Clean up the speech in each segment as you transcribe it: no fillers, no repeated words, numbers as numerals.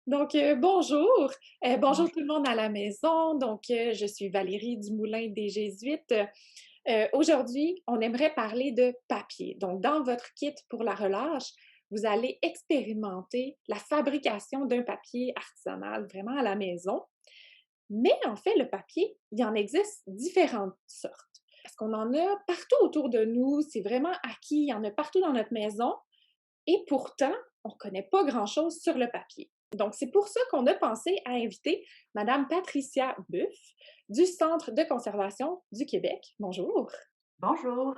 Bonjour. Bonjour tout Bonjour. le monde à la maison. Je suis Valérie du Moulin des Jésuites. Aujourd'hui, on aimerait parler de papier. Donc, dans votre kit pour la relâche, vous allez expérimenter la fabrication d'un papier artisanal vraiment à la maison. Mais en fait, le papier, il en existe différentes sortes. Parce qu'on en a partout autour de nous, c'est vraiment acquis, il y en a partout dans notre maison. Et pourtant, on ne connaît pas grand-chose sur le papier. Donc, c'est pour ça qu'on a pensé à inviter Madame Patricia Buff du Centre de conservation du Québec. Bonjour. Bonjour.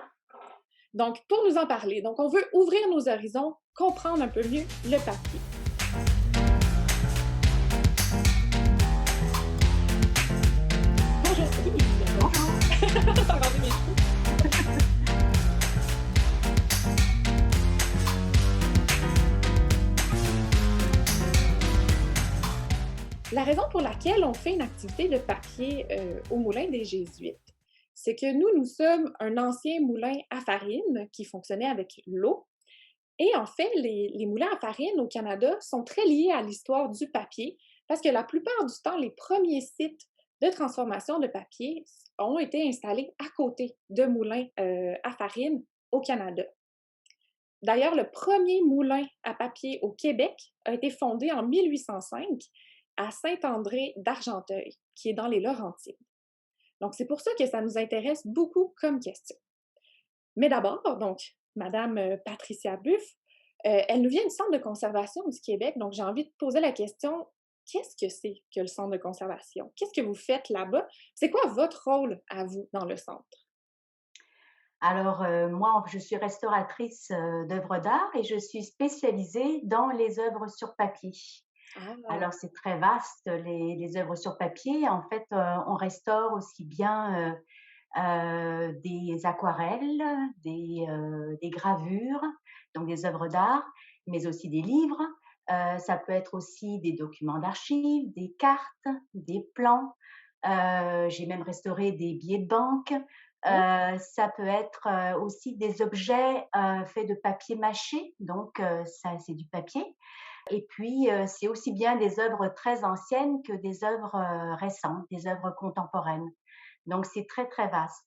Donc, pour nous en parler, on veut ouvrir nos horizons, comprendre un peu mieux le papier. Bonjour. Oui, Bonjour. regardez mes cheveux. La raison pour laquelle on fait une activité de papier au Moulin des Jésuites, c'est que nous sommes un ancien moulin à farine qui fonctionnait avec l'eau. Et en fait, les moulins à farine au Canada sont très liés à l'histoire du papier parce que la plupart du temps, les premiers sites de transformation de papier ont été installés à côté de moulins à farine au Canada. D'ailleurs, le premier moulin à papier au Québec a été fondé en 1805 à Saint-André d'Argenteuil, qui est dans les Laurentides. Donc, c'est pour ça que ça nous intéresse beaucoup comme question. Mais d'abord, Madame Patricia Buff, elle nous vient du Centre de conservation du Québec, donc j'ai envie de poser la question, qu'est-ce que c'est que le Centre de conservation? Qu'est-ce que vous faites là-bas? C'est quoi votre rôle à vous dans le centre? Alors, moi, je suis restauratrice, d'œuvres d'art et je suis spécialisée dans les œuvres sur papier. Ah, Alors, c'est très vaste, les œuvres sur papier. En fait, on restaure aussi bien, des aquarelles, des gravures, donc des œuvres d'art, mais aussi des livres. Ça peut être aussi des documents d'archives, des cartes, des plans. J'ai même restauré des billets de banque. oh, Ça peut être, aussi des objets, faits de papier mâché, donc ça, c'est du papier. Et puis, c'est aussi bien des œuvres très anciennes que des œuvres, récentes, des œuvres contemporaines. Donc c'est très, très vaste.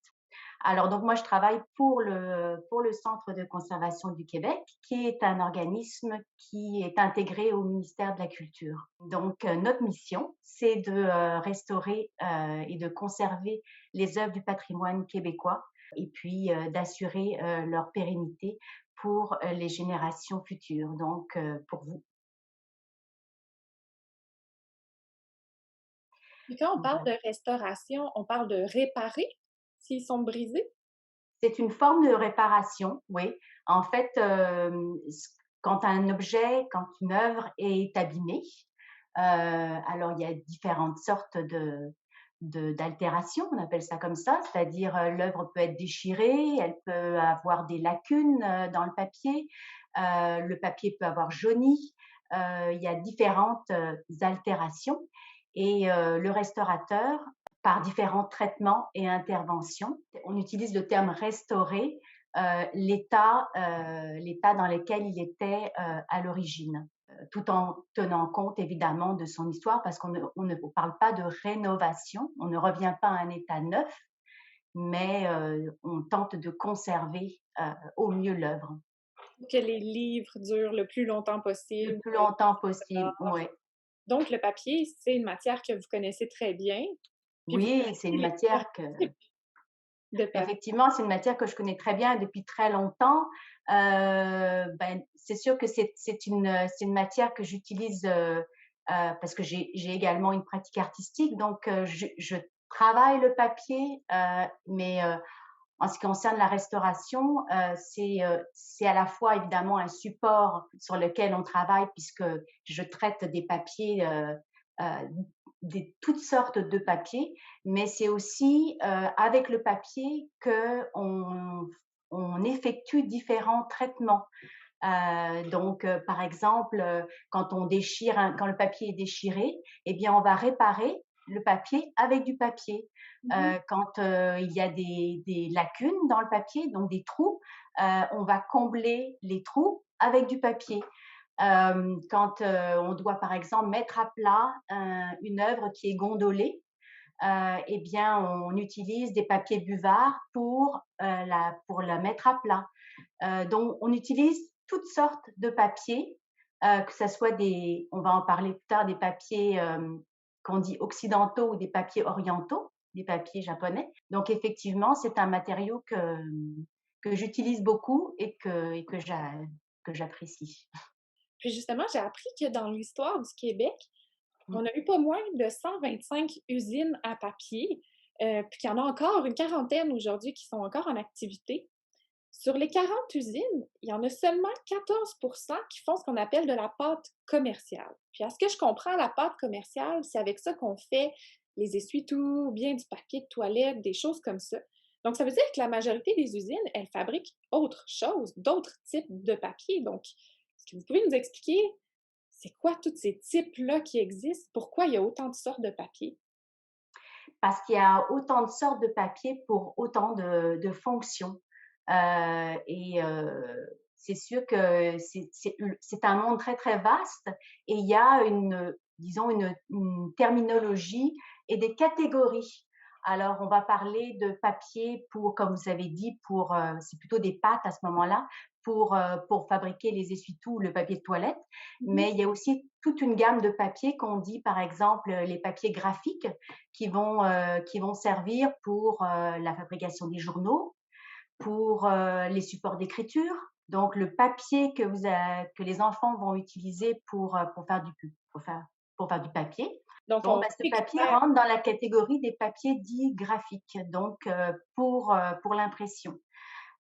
Alors donc moi je travaille pour le Centre de conservation du Québec, qui est un organisme qui est intégré au ministère de la Culture. Donc notre mission, c'est de, restaurer, et de conserver les œuvres du patrimoine québécois et puis, d'assurer, leur pérennité pour, les générations futures, donc pour vous. puis quand on parle Voilà. de restauration, on parle de réparer s'ils sont brisés? C'est une forme de réparation, oui. En fait, quand un objet, quand une œuvre est abîmée, alors il y a différentes sortes d'altérations, on appelle ça comme ça, c'est-à-dire, l'œuvre peut être déchirée, elle peut avoir des lacunes, dans le papier peut avoir jauni, il y a différentes, altérations et le restaurateur, par différents traitements et interventions, on utilise le terme restaurer, l'état dans lequel il était, à l'origine, tout en tenant compte évidemment de son histoire parce on ne parle pas de rénovation, on ne revient pas à un état neuf, mais on tente de conserver, au mieux l'œuvre. Pour que les livres durent le plus longtemps Le possible, plus que les longtemps œuvres possible, d'art. ouais. Donc le papier, c'est une matière que vous connaissez très bien, puis vous Oui, connaissez c'est une les matière différents que types de papier. effectivement, c'est une matière que je connais très bien depuis très longtemps. C'est sûr que c'est une matière que j'utilise, parce que j'ai également une pratique artistique, donc je travaille le papier, mais en ce qui concerne la restauration, c'est à la fois évidemment un support sur lequel on travaille puisque je traite des papiers, heu, des toutes sortes de papiers, mais c'est aussi, avec le papier qu'on effectue différents traitements. Par exemple, quand le papier est déchiré, eh bien, on va réparer le papier avec du papier. Mmh. Quand, il y a des lacunes dans le papier, donc des trous, on va combler les trous avec du papier. Quand on doit, par exemple, mettre à plat une œuvre qui est gondolée, eh bien, on utilise des papiers buvards pour la mettre à plat. Donc, on utilise toutes sortes de papiers, que ça soit on va en parler plus tard, des papiers qu'on dit occidentaux ou des papiers orientaux, des papiers japonais. Donc, effectivement, c'est un matériau que j'utilise beaucoup que j'apprécie. Puis justement, j'ai appris que dans l'histoire du Québec, Mmh. on a eu pas moins de 125 usines à papier, puis qu'il y en a encore une quarantaine aujourd'hui qui sont encore en activité. Sur les 40 usines, il y en a seulement 14 qui font ce qu'on appelle de la pâte commerciale. Puis à ce que je comprends, la pâte commerciale, c'est avec ça qu'on fait les essuie-tout, ou bien du papier de toilette, des choses comme ça. Donc ça veut dire que la majorité des usines, elles fabriquent autre chose, d'autres types de papier. Donc, est-ce que vous pouvez nous expliquer c'est quoi tous ces types-là qui existent? Pourquoi il y a autant de sortes de papier? Parce qu'il y a autant de sortes de papier pour autant de fonctions. C'est sûr que c'est un monde très, très vaste et il y a disons une terminologie et des catégories. Alors, on va parler de papier pour, comme vous avez dit, c'est plutôt des pâtes à ce moment-là, pour fabriquer les essuie-tout ou le papier de toilette. Mmh. Mais il y a aussi toute une gamme de papiers qu'on dit, par exemple, les papiers graphiques qui vont servir pour la fabrication des journaux, pour les supports d'écriture. Donc, le papier que les enfants vont utiliser pour faire du papier. Donc Bon, on ben, ce papier récupère rentre dans la catégorie des papiers dits graphiques, donc pour l'impression.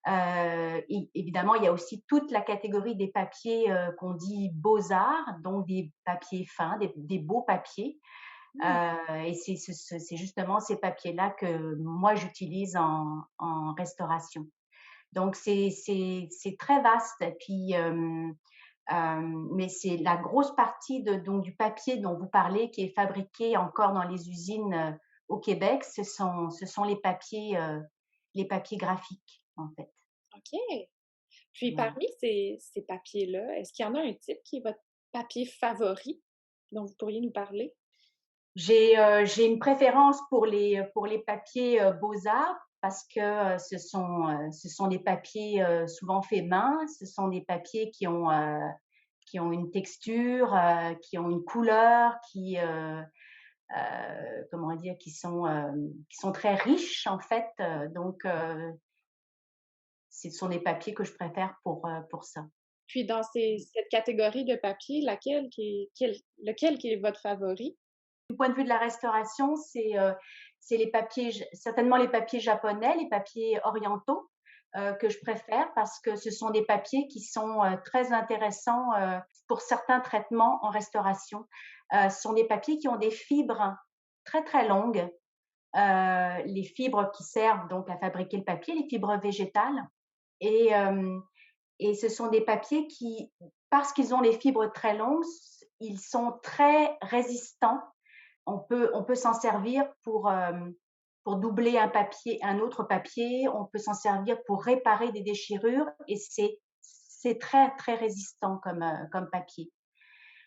Évidemment, il y a aussi toute la catégorie des papiers qu'on dit beaux-arts, donc des papiers fins, des beaux papiers. mmh, Et c'est justement ces papiers-là que moi j'utilise en restauration. Donc c'est très vaste. Et puis, mais c'est la grosse partie donc du papier dont vous parlez qui est fabriqué encore dans les usines au Québec, ce sont les papiers graphiques en fait. OK. Puis Voilà. parmi ces papiers-là, est-ce qu'il y en a un type qui est votre papier favori dont vous pourriez nous parler? J'ai une préférence pour les papiers, beaux-arts parce que, ce sont des papiers, souvent faits main. Ce sont des papiers qui ont une texture, qui ont une couleur, comment dire? Qui sont très riches en fait, donc ce sont des papiers que je préfère pour ça. Puis dans cette catégorie de papier, lequel qui est votre favori? Du point de vue de la restauration, c'est les papiers, certainement les papiers japonais, les papiers orientaux que je préfère parce que ce sont des papiers qui sont très intéressants pour certains traitements en restauration. Ce sont des papiers qui ont des fibres très très longues, les fibres qui servent donc à fabriquer le papier, les fibres végétales. Et, euh, et ce sont des papiers qui, parce qu'ils ont les fibres très longues, ils sont très résistants. On peut s'en servir pour doubler un autre papier, on peut s'en servir pour réparer des déchirures et c'est très, très résistant comme papier.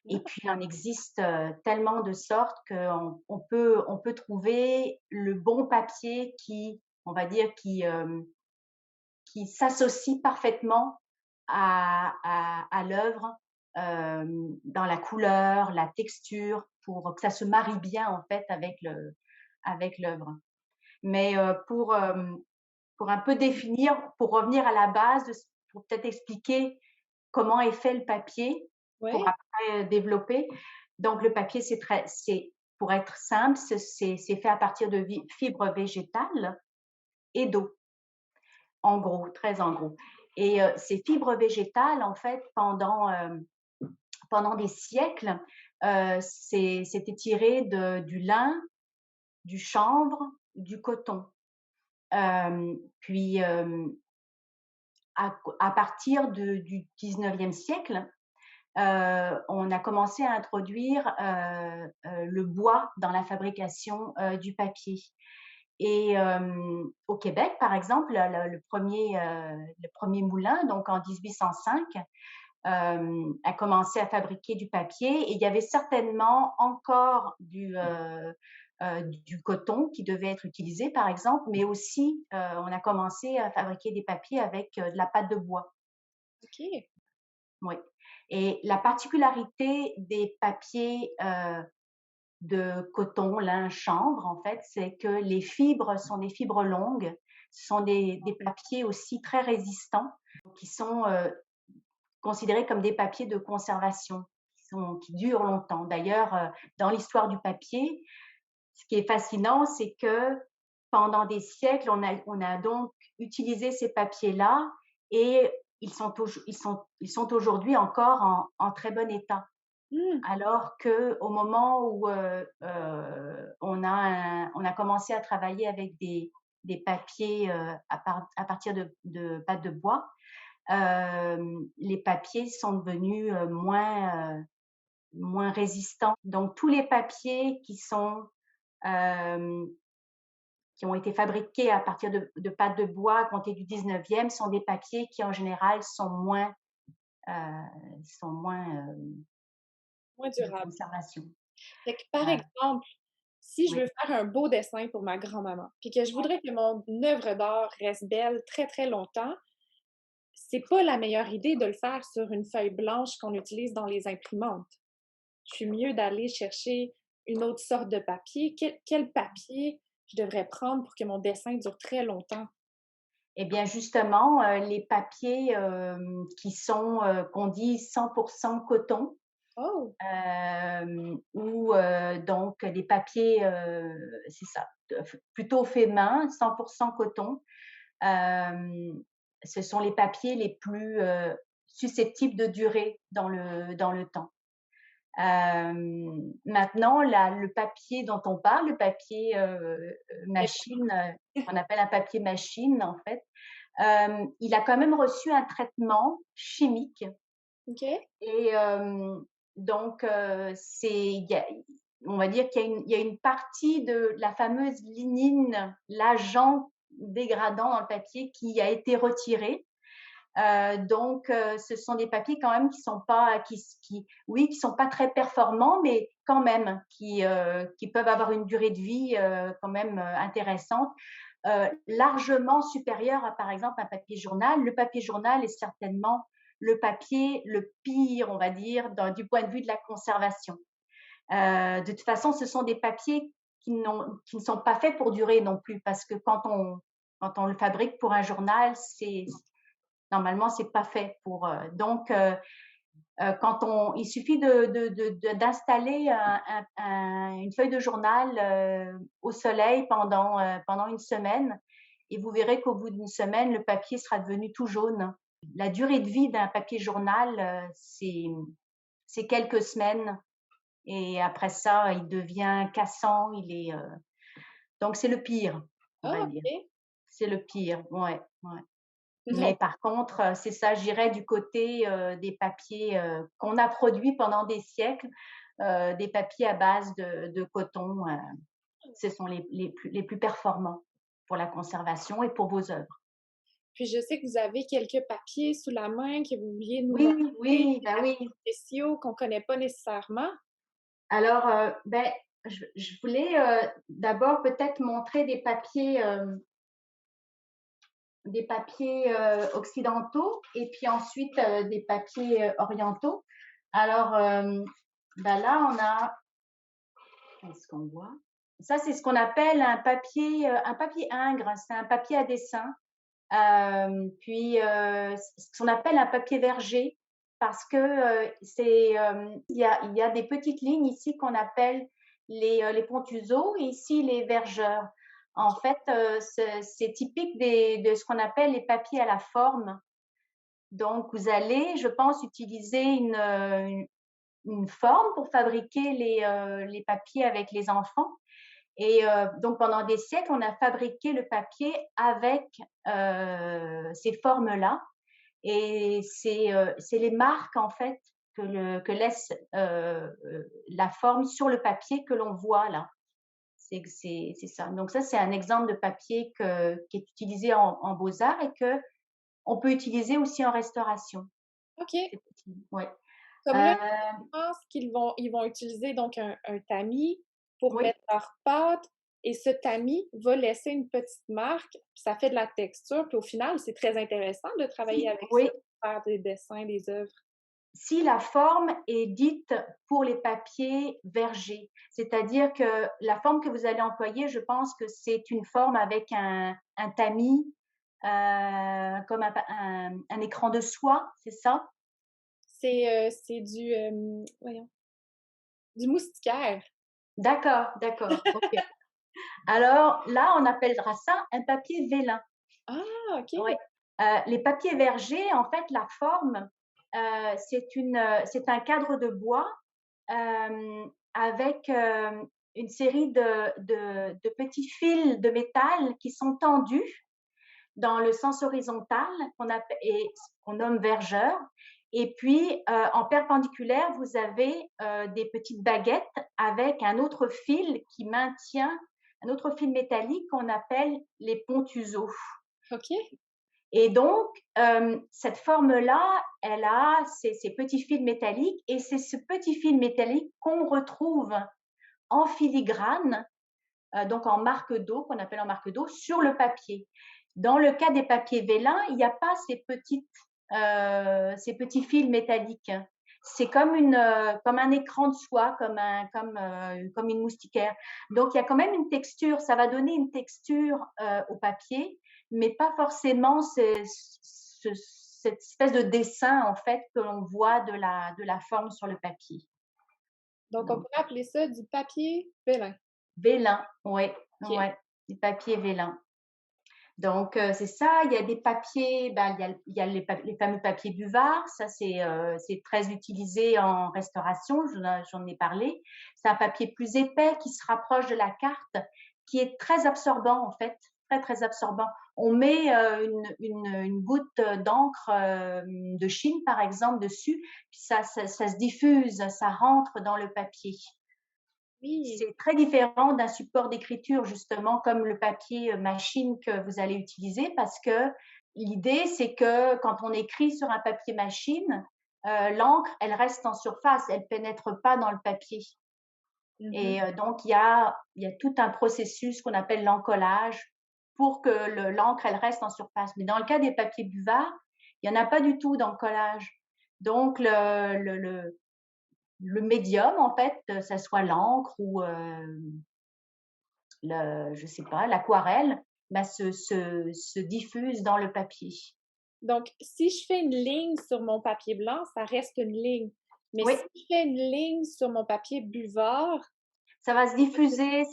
Et Ah, puis, il en existe tellement de sortes on peut trouver le bon papier on va dire, qui s'associe parfaitement à l'œuvre, dans la couleur, la texture, pour que ça se marie bien en fait avec l'œuvre. Mais pour un peu définir, pour revenir à la base, pour peut-être expliquer comment est fait le papier, pour ouais, après développer. Donc le papier, c'est pour être simple, c'est fait à partir de fibres végétales et d'eau. En gros, très en gros. Et ces fibres végétales, en fait, pendant des siècles, c'était tiré du lin, du chanvre, du coton. Puis, à partir du 19e siècle, on a commencé à introduire le bois dans la fabrication du papier. Et au Québec, par exemple, le premier moulin, donc en 1805, a commencé à fabriquer du papier et il y avait certainement encore du coton qui devait être utilisé, par exemple, mais aussi, on a commencé à fabriquer des papiers avec, de la pâte de bois. OK. Oui, et la particularité des papiers, de coton, lin, chanvre, en fait, c'est que les fibres sont des fibres longues. Ce sont des papiers aussi très résistants qui sont, considérés comme des papiers de conservation, qui durent longtemps. D'ailleurs, dans l'histoire du papier, ce qui est fascinant, c'est que pendant des siècles, on a donc utilisé ces papiers-là et ils sont aujourd'hui encore en très bon état. Mmh. Alors qu'au moment où, on a commencé à travailler avec des papiers, à partir de pâte de bois, les papiers sont devenus, moins résistants. Donc tous les papiers hem, qui ont été fabriqués à partir de pâte de bois à compter du 19e sont des papiers qui en général heu, sont moins, Moins de durable. conservation. Fait que, par Heu, exemple, si je oui. veux faire un beau dessin pour ma grand-maman, puis que je voudrais que mon œuvre d'art reste belle très, très longtemps, c'est pas la meilleure idée de le faire sur une feuille blanche qu'on utilise dans les imprimantes. Je suis mieux d'aller chercher une autre sorte de papier. Quel papier je devrais prendre pour que mon dessin dure très longtemps? Eh bien, justement, les papiers, qu'on dit 100% coton, Oh! ou donc des papiers, c'est ça, plutôt fait main, 100% coton. Hem, Ce sont les papiers les plus, susceptibles de durer dans le temps. Maintenant le papier dont on parle, le papier, machine, qu'on appelle un papier machine, en fait, il a quand même reçu un traitement chimique OK. et donc on va dire qu'il y a une partie de la fameuse lignine, l'agent dégradant dans le papier qui a été retiré. Donc ce sont des papiers quand même qui sont pas très performants, mais quand même qui peuvent avoir une durée de vie, quand même, intéressante, largement supérieure à, par exemple, un papier journal. Le papier journal est certainement le papier le pire, on va dire, du point de vue de la conservation. De toute façon, ce sont des papiers qui ne sont pas faits pour durer non plus, parce que quand on le fabrique pour un journal, normalement, c'est pas fait pour, donc il suffit d'installer une feuille de journal, au soleil pendant une semaine et vous verrez qu'au bout d'une semaine, le papier sera devenu tout jaune. La durée de vie d'un papier journal, c'est quelques semaines et après ça, il devient cassant, donc c'est le pire, on va Ah, dire. OK. C'est le pire, ouais, ouais. Mais Donc par contre, c'est ça, j'irais du côté, des papiers, qu'on a produits pendant des siècles, des papiers à base de coton, ce sont les plus performants pour la conservation et pour vos œuvres. puis je sais que vous avez quelques papiers sous la main que vous vouliez nous Oui, montrer, oui, des bah, oui. papiers spéciaux qu'on connaît pas nécessairement. Alors, je voulais, d'abord peut-être montrer des papiers, occidentaux et puis ensuite, des papiers, orientaux. Alors, là, on a Est-ce qu'on voit? Ça, c'est ce qu'on appelle un papier ingres, c'est un papier à dessin. Puis, ce qu'on appelle un papier verger parce que, il y a des petites lignes ici qu'on appelle les pontuseaux et ici les vergeurs. En fait, c'est typique de ce qu'on appelle les papiers à la forme. Donc vous allez, je pense, utiliser une forme pour fabriquer les papiers avec les enfants et donc pendant des siècles, on a fabriqué le papier avec, ces formes-là et c'est les marques en fait que laisse, la forme sur le papier que l'on voit là. C'est ça. Donc ça, c'est un exemple de papier qui est utilisé en beaux-arts et qu'on peut utiliser aussi en restauration. OK. ces petits ouais. Comme là, Heu, je pense qu'ils vont utiliser donc un tamis pour oui, mettre leur pâte et ce tamis va laisser une petite marque, puis ça fait de la texture, puis au final, c'est très intéressant de travailler si, avec ça, oui. pour faire des dessins, des œuvres. Si la forme est dite pour les papiers vergers, c'est-à-dire que la forme que vous allez employer, je pense que c'est une forme avec un tamis, comme un écran de soie, c'est ça? C'est voyons, du moustiquaire. D'accord, d'accord, OK. Alors là, on appellera ça un papier vélin. Ah! Ouais. OK. Les papiers vergers, en fait, la forme, c'est un cadre de bois, avec, une série de petits fils de métal qui sont tendus dans le sens horizontal qu'on nomme vergeur et puis, en perpendiculaire, vous avez, des petites baguettes avec un autre fil métallique qu'on appelle les pontuseaux. OK. Et donc, cette forme-là, elle a ces petits fils métalliques et c'est ce petit fil métallique qu'on retrouve en filigrane, donc en marque d'eau, qu'on appelle en marque d'eau, sur le papier. Dans le cas des papiers vélins, il n'y a pas ces petits fils métalliques. C'est comme un écran de soie, comme une moustiquaire. Donc il y a quand même une texture, ça va donner une texture, au papier, mais pas forcément cette espèce de dessin, en fait, que l'on voit de la forme sur le papier. Donc on Donc pourrait appeler ça du papier vélin. vélin, ouais, OK. ouais, du papier vélin. Donc, c'est ça. Il y a des papiers, ben, les fameux papiers buvards. Ça, c'est très utilisé en restauration, j'en ai parlé. C'est un papier plus épais qui se rapproche de la carte, qui est très absorbant, en fait, très, très absorbant. On met, une goutte, d'encre, de Chine, par exemple, dessus, puis ça se diffuse, ça rentre dans le papier. Oui. C'est très différent d'un support d'écriture, justement, comme le papier machine que vous allez utiliser, parce que l'idée, c'est que quand on écrit sur un papier machine, l'encre, elle reste en surface, elle pénètre pas dans le papier. Mmh. Et donc, il y a tout un processus qu'on appelle l'encollage pour que l'encre, elle reste en surface. Mais dans le cas des papiers buvards, il n'y en a pas du tout d'encollage. Donc, le médium, en fait, ça soit l'encre ou je sais pas, l'aquarelle, bah, se diffuse dans le papier. Donc si je fais une ligne sur mon papier blanc, ça reste une ligne. Mais Oui, si je fais une ligne sur mon papier buvard, ça va se diffuser,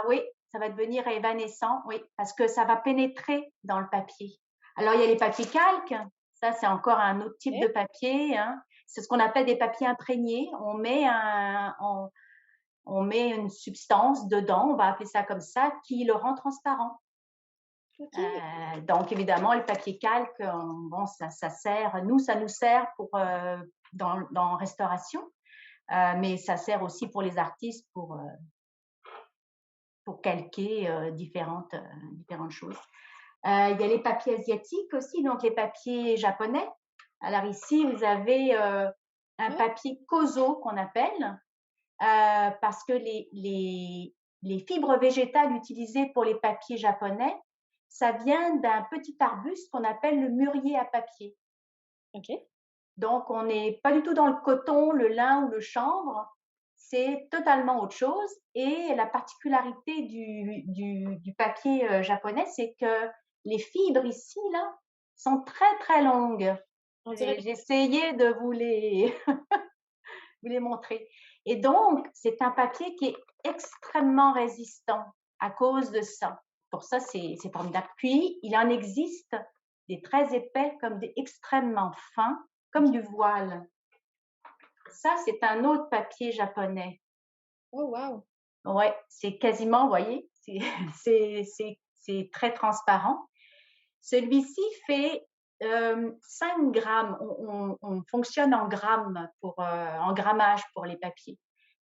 oui, ça va devenir évanescent, oui, parce que ça va pénétrer dans le papier. Alors, il y a les papiers calques, ça, c'est encore un autre type de OK, papier, hein. C'est ce qu'on appelle des papiers imprégnés. On met une substance dedans, on va appeler ça comme ça, qui le rend transparent. OK. Donc évidemment, le papier calque, bon, ça nous sert dans restauration, mais ça sert aussi pour les artistes pour calquer différentes choses. Il y a les papiers asiatiques aussi, donc les papiers japonais. Alors ici, vous avez un Ah, papier kozo qu'on appelle, parce que les fibres végétales utilisées pour les papiers japonais, ça vient d'un petit arbuste qu'on appelle le mûrier à papier. OK. Donc, on n'est pas du tout dans le coton, le lin ou le chanvre, c'est totalement autre chose. Et la particularité du papier japonais, c'est que les fibres ici, là, sont très, très longues. On dirait J'ai essayé de vous les montrer. Et donc, c'est un papier qui est extrêmement résistant à cause de ça. Pour ça, c'est formidable. Puis, il en existe des très épais comme des extrêmement fins, comme OK. du voile. Ça, c'est un autre papier japonais. Oh wow! Ouais, c'est quasiment, vous voyez, c'est très transparent. Celui-ci fait 5 grammes. On fonctionne en grammes en grammage pour les papiers.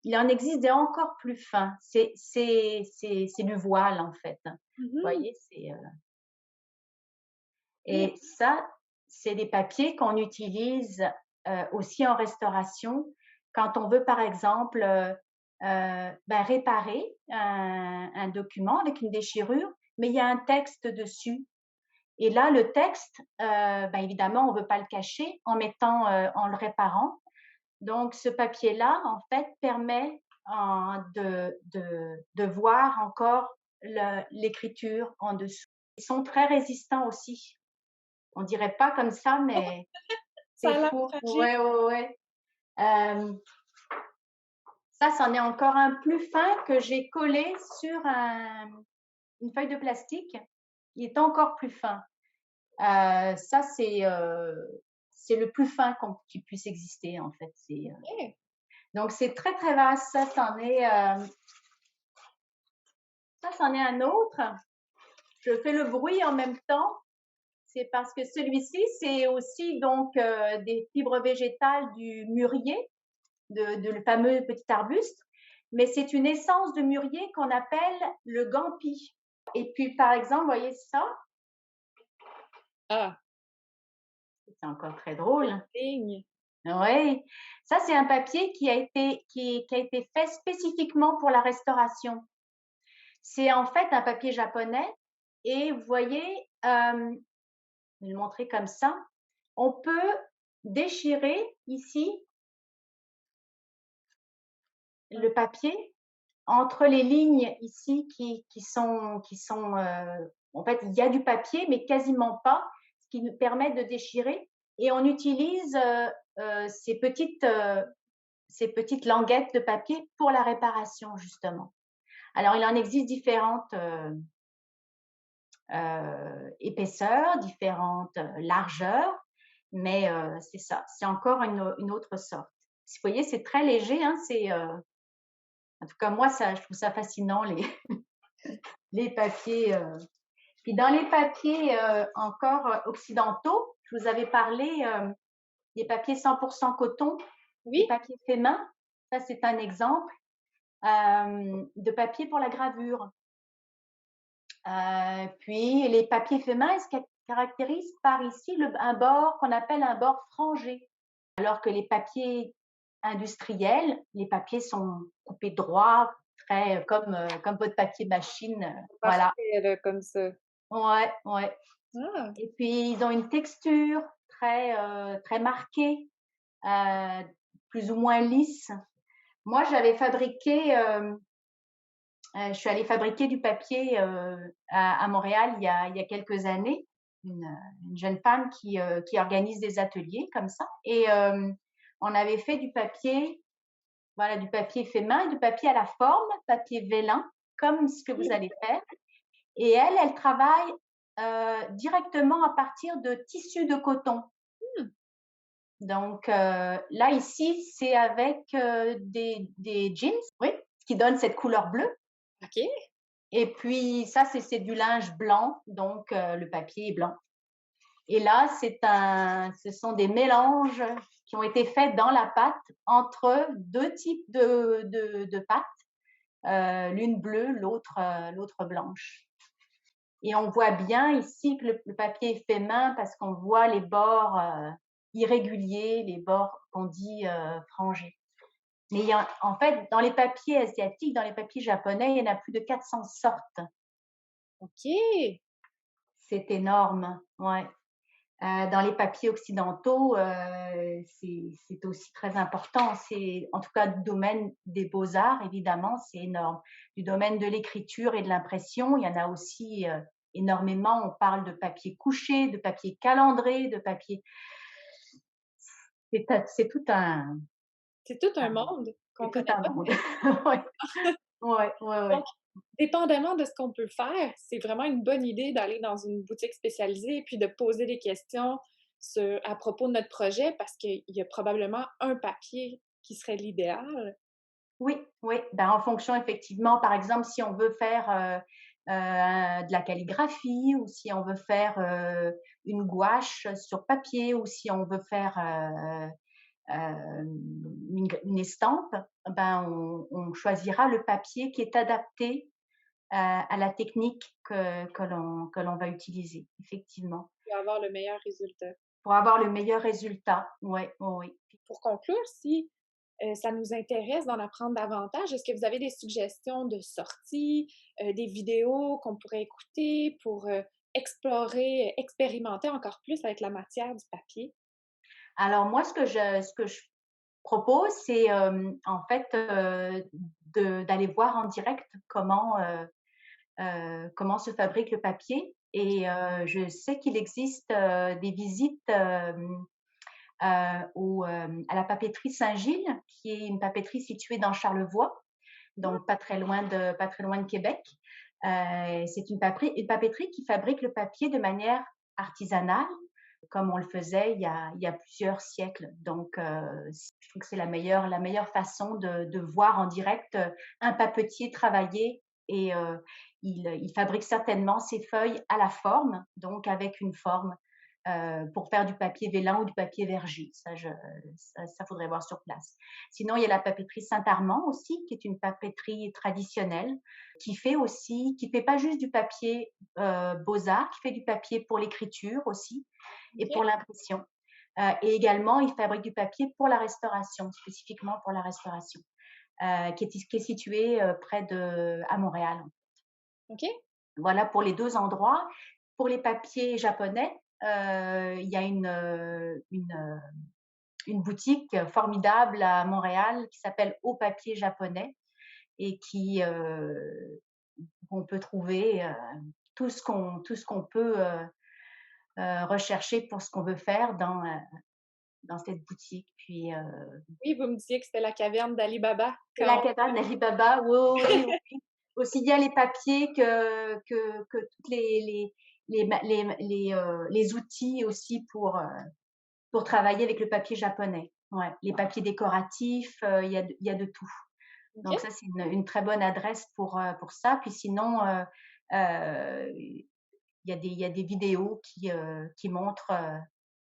Il en existe des encore plus fins. C'est du voile, en fait. Vous Mmh. voyez, OK. et ça, c'est des papiers qu'on utilise aussi en restauration quand on veut, par exemple, réparer un document avec une déchirure, mais il y a un texte dessus. Et là, le texte, évidemment, on ne veut pas le cacher en le réparant. Donc, ce papier-là, en fait, permet de voir encore l'écriture en dessous. Ils sont très résistants aussi. On dirait pas comme ça, mais Ça c'est a l'air fou. fragile. Ouais, ouais, ouais. Ça, c'en est encore un plus fin que j'ai collé sur une feuille de plastique. Il est encore plus fin. Ça, c'est le plus fin qui puisse exister, en fait. OK. Donc, c'est très, très vaste. Ça, c'en est un autre. Je fais le bruit en même temps. C'est parce que celui-ci, c'est aussi donc des fibres végétales du mûrier, le fameux petit arbuste. Mais c'est une essence de mûrier qu'on appelle le gampi. Et puis, par exemple, vous voyez ça, Ah, c'est encore très drôle. ligne. Oui, ça c'est un papier qui a été fait spécifiquement pour la restauration. C'est en fait un papier japonais et vous voyez, je vais le montrer comme ça. On peut déchirer ici le papier entre les lignes ici en fait, il y a du papier, mais quasiment pas, ce qui nous permet de déchirer. Et on utilise ces petites languettes de papier pour la réparation, justement. Alors, il en existe différentes épaisseurs, différentes largeurs, mais c'est ça, c'est encore une autre sorte. Vous voyez, c'est très léger, hein, en tout cas, moi, je trouve ça fascinant, les papiers. Puis dans les papiers encore occidentaux, je vous avais parlé des papiers 100% coton, des Oui? papiers faits main. Ça, c'est un exemple de papier pour la gravure. Puis les papiers faits main, ils se caractérisent par ici un bord qu'on appelle un bord frangé, alors que les papiers industriels, les papiers sont coupés droit, très comme votre papier machine, voilà. Parfait, là, comme ça. Ouais, ouais. Ah, Et puis ils ont une texture très marquée, heu, plus ou moins lisse. Moi, je suis allée fabriquer du papier à Montréal il y a quelques années. Une, une jeune femme qui organise des ateliers comme ça. Et on avait fait du papier, voilà, du papier fait main, du papier à la forme, papier vélin, comme ce que vous oui. allez faire. Et elle travaille directement à partir de tissus de coton. Mmh, Donc là, ici, c'est avec des jeans, oui, qui donnent cette couleur bleue. OK. Et puis ça, c'est du linge blanc, donc le papier est blanc. Et là, ce sont des mélanges qui ont été faits dans la pâte entre deux types de pâtes, l'une bleue, l'autre blanche. Et on voit bien ici que le papier est fait main parce qu'on voit les bords irréguliers, les bords qu'on dit frangés. Mais en fait, dans les papiers asiatiques, dans les papiers japonais, il y en a plus de 400 sortes. OK. C'est énorme, ouais. Dans les papiers occidentaux, c'est aussi très important. C'est en tout cas du domaine des beaux-arts, évidemment, c'est énorme. Du domaine de l'écriture et de l'impression, il y en a aussi énormément. On parle de papier couché, de papier calendré, de papier. C'est tout C'est tout un un monde qu'on c'est tout connaît un pas monde. nécessairement. Ouais, ouais, ouais, Donc, ouais. dépendamment de ce qu'on peut faire, c'est vraiment une bonne idée d'aller dans une boutique spécialisée et puis de poser des questions à propos de notre projet parce qu'il y a probablement un papier qui serait l'idéal. Oui, oui. Ben, en fonction effectivement, par exemple, si on veut faire, de la calligraphie ou si on veut faire, une gouache sur papier ou si on veut faire, une estampe, ben, on choisira le papier qui est adapté, à la technique que l'on va utiliser, effectivement. Pour avoir le meilleur résultat. pour avoir le meilleur résultat. Ouais, oui, oui. Pour conclure, si ça nous intéresse d'en apprendre davantage, est-ce que vous avez des suggestions de sorties, des vidéos qu'on pourrait écouter pour explorer, expérimenter encore plus avec la matière du papier? Alors moi, ce que je propose, c'est, en fait, de d'aller voir en direct comment se fabrique le papier et je sais qu'il existe, des visites, à la papeterie Saint-Gilles, qui est une papeterie située dans Charlevoix, donc pas très loin de Québec. C'est une papeterie qui fabrique le papier de manière artisanale, comme on le faisait il y a plusieurs siècles. Donc, je trouve que c'est la meilleure façon de voir en direct un papetier travailler et il fabrique certainement ses feuilles à la forme, donc avec une forme pour faire du papier vélin ou du papier verger. Ça faudrait voir sur place. Sinon, il y a la papeterie Saint-Armand aussi, qui est une papeterie traditionnelle, qui fait pas juste du papier beaux-arts, qui fait du papier pour l'écriture aussi et OK. pour l'impression. Et également, il fabrique du papier pour la restauration, spécifiquement pour la restauration, qui est situé à Montréal. OK. Voilà pour les 2 endroits. Pour les papiers japonais, il y a une boutique formidable à Montréal qui s'appelle Au Papier Japonais et on peut trouver, tout ce qu'on peut, rechercher pour ce qu'on veut faire dans cette boutique. Puis, Oui, vous me disiez que c'était la caverne d'Ali Baba c'est quand la cabane d'Ali Baba, oui, oui, oui, oui. Aussi bien les papiers que toutes les outils aussi pour travailler avec le papier japonais. Ouais, les papiers décoratifs, il y a de tout. Donc OK. ça, c'est une très bonne adresse pour ça. Puis sinon, il y a des vidéos qui montrent,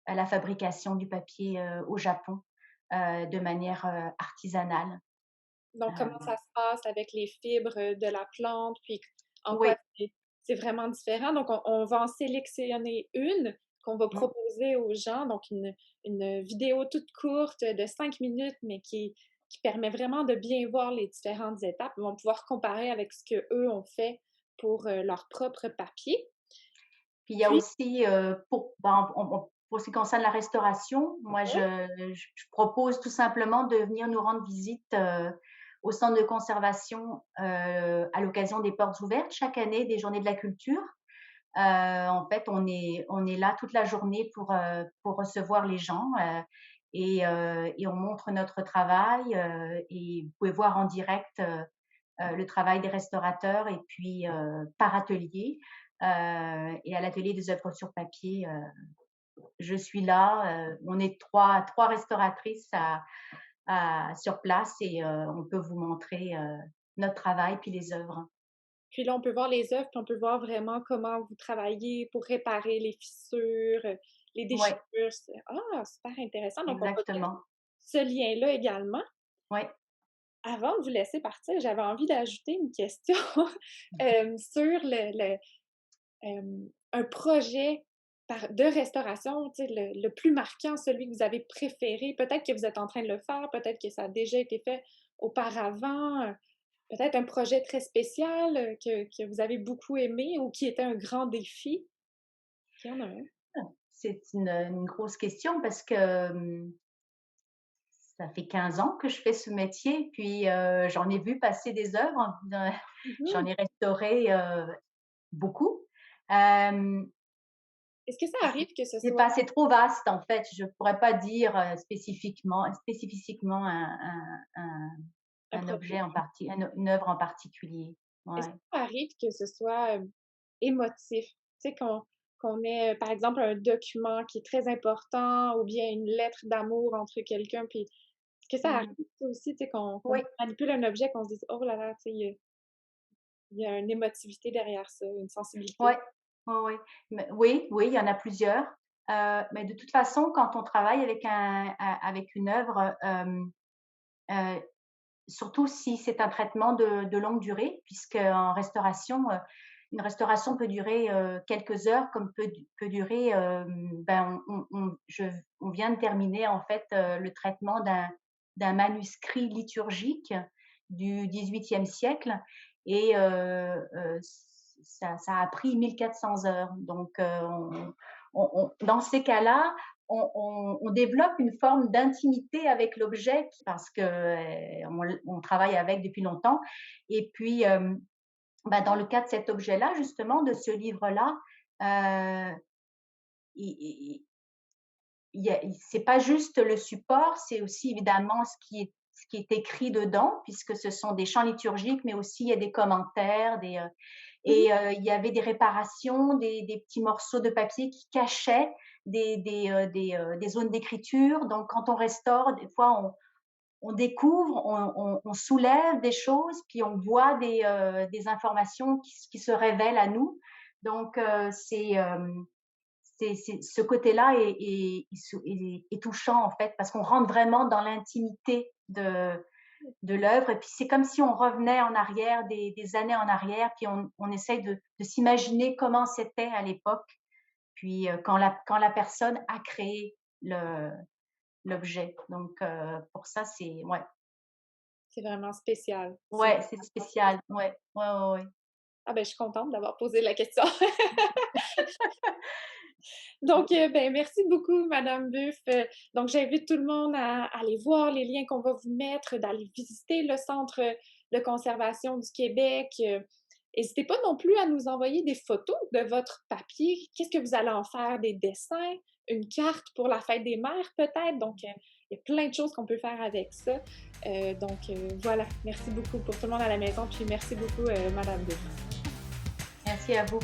la fabrication du papier, au Japon, de manière, artisanale. Donc comment Heu, ça se passe avec les fibres, de la plante, puis en quoi oui, c'est vraiment différent? Donc on va en sélectionner une qu'on va mmh, proposer aux gens, donc une vidéo toute courte de 5 minutes, mais qui permet vraiment de bien voir les différentes étapes. Ils vont pouvoir comparer avec ce qu'eux ont fait pour, leur propre papier. puis il y a Puis aussi, pour ce qui concerne la restauration, moi ouais, je propose tout simplement de venir nous rendre visite, au centre de conservation, à l'occasion des portes ouvertes chaque année des Journées de la culture. En fait, on est là toute la journée pour recevoir les gens, et on montre notre travail, et vous pouvez voir en direct, le travail des restaurateurs et puis, par atelier, et à l'atelier des œuvres sur papier, je suis là, on est trois restauratrices sur place et on peut vous montrer, notre travail puis les œuvres. puis là, on peut voir les œuvres, puis on peut voir vraiment comment vous travaillez pour réparer les fissures, les Ouais, déchirures. Super intéressant. Donc on va garder exactement. ce lien-là également. Ouais. Avant de vous laisser partir, j'avais envie d'ajouter une question, sur un projet de restauration, tu sais, le plus marquant, celui que vous avez préféré. Peut-être que vous êtes en train de le faire, peut-être que ça a déjà été fait auparavant, peut-être un projet très spécial, que vous avez beaucoup aimé ou qui était un grand défi? Est-ce qu'il y en a un? C'est une grosse question parce que, ça fait 15 ans que je fais ce métier, puis, j'en ai vu passer des œuvres, j'en Mmh. ai restauré, beaucoup. Hem, Est-ce que ça c'est arrive que ce c'est soit pas c'est trop vaste en fait, je pourrais pas dire, spécifiquement un un projet? objet en partie une œuvre en particulier. Est-ce Ouais. que ça arrive que ce soit, émotif? Tu sais, qu'on ait, par exemple, un document qui est très important ou bien une lettre d'amour entre quelqu'un, puis est-ce que ça Mmh. arrive ça aussi, tu sais, qu'on Oui, manipule un objet, qu'on se dise: «Oh là là», tu sais, il y a une émotivité derrière ça, une sensibilité? ouais, ouais, ouais. Mais oui, oui, il y en a plusieurs, mais de toute façon, quand on travaille avec une œuvre, heu, surtout si c'est un traitement de longue durée, puisqu'en restauration, une restauration peut durer, quelques heures comme peut durer, on vient de terminer en fait, le traitement d'un manuscrit liturgique du XVIIIe siècle et ça a pris 1 400 heures. Donc dans ces cas-là, on développe une forme d'intimité avec l'objet parce que, on travaille avec depuis longtemps et puis, dans le cas de cet objet-là, justement, de ce livre-là, i il y a c'est pas juste le support, c'est aussi évidemment ce qui est écrit dedans, puisque ce sont des chants liturgiques, mais aussi il y a des commentaires, Mmh. il y avait des réparations, des petits morceaux de papier qui cachaient des zones d'écriture. Donc quand on restaure, des fois on découvre, on soulève des choses, puis on voit des informations qui se révèlent à nous. Donc c'est ce côté-là est touchant en fait, parce qu'on rentre vraiment dans l'intimité de l'œuvre et puis c'est comme si on revenait en arrière, des années en arrière, puis on essaye de s'imaginer comment c'était à l'époque, puis quand la personne a créé l'objet. Donc pour ça, c'est ouais, C'est vraiment spécial. C'est ouais, vraiment c'est spécial. Ouais, ouais, ouais, ouais. ah ben, je suis contente d'avoir posé la question. Donc, ben, merci beaucoup, Madame Buff. Donc, j'invite tout le monde à aller voir les liens qu'on va vous mettre, d'aller visiter le Centre de conservation du Québec. N'hésitez pas non plus à nous envoyer des photos de votre papier. Qu'est-ce que vous allez en faire? Des dessins? Une carte pour la fête des mères, peut-être? Donc, il y a plein de choses qu'on peut faire avec ça. Voilà. Merci beaucoup pour tout le monde à la maison. Puis, merci beaucoup, Madame Buff. Merci à vous.